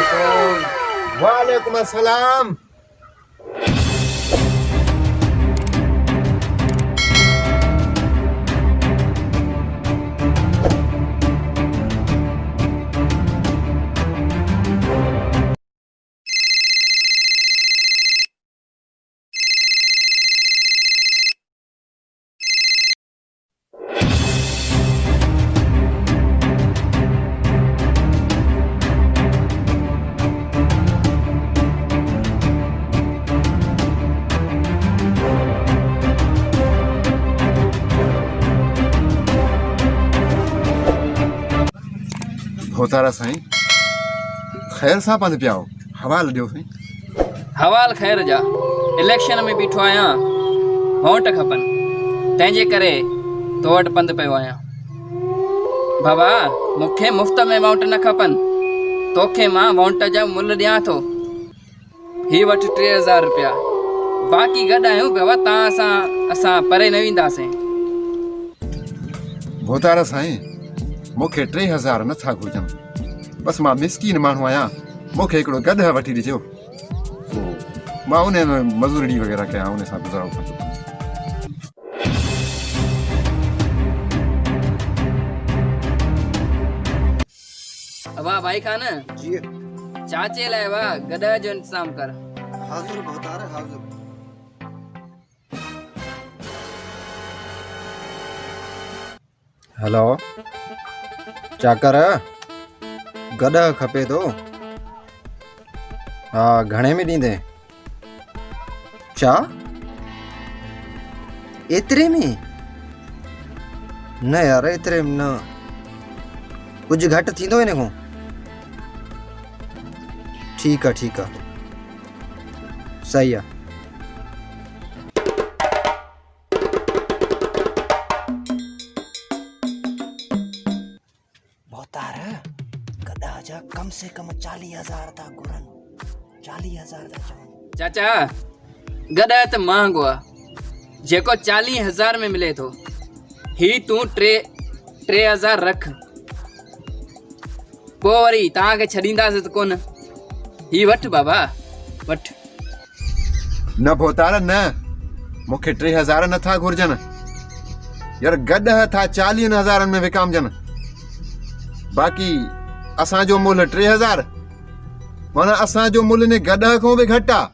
वालेकुम। वालेकुम अस्सलाम। होतारा साईं ख़ैर सां पंधि पिया हो हवाल ॾियो साईं। हवाल ख़ैर जा इलेक्शन में बीठो आहियां, वोट खपनि, तंहिंजे करे तो वटि पंधि पियो आहियां। बाबा मूंखे मुफ़्त में वोट न खपनि, तोखे मां वोट जा मुल्ह ॾियां थो। ही वठि 3000 रुपया, बाक़ी गॾु आहियूं बाबा, तव्हां असां परे न वेंदासीं। होतारा साईं मूंखे 3000 नथा घुरिजनि, बसि मां मिसकीन माण्हू आहियां, मूंखे हिकिड़ो गॾु वठी ॾिजो, मां उन में मज़ूरी वग़ैरह कयां, उन सां गुज़ारो कंदो। वाह भाई खान जी चाचे लाइ वाह गॾु जो इंतज़ाम कर। हाज़िर होतारा हाज़िर। हेलो चाकर गॾु खपे थो? हा घणे में ॾींदे? चा एतिरे में? न यार एतिरे में न, कुझु घटि थींदो हिन खां? ठीक है सही है। बहुतार गदा जा कम से कम 40,000 था घुरन, 40,000 था चवन। चाचा गॾु त महांगो आहे, जेको 40,000 में मिले थो, ही तूं 3,000 रख, पोइ वरी तव्हांखे छॾींदासीं त कोन। ही वठ बाबा वठ। न भोतारा न, मूंखे 3000 नथा घुरिजनि यार, गॾु था 40,000 में विकामजनि, बाक़ी असांजो मुल्ह 3000, माना असांजो मुल्ह ने गॾु खां बि घटि आहे।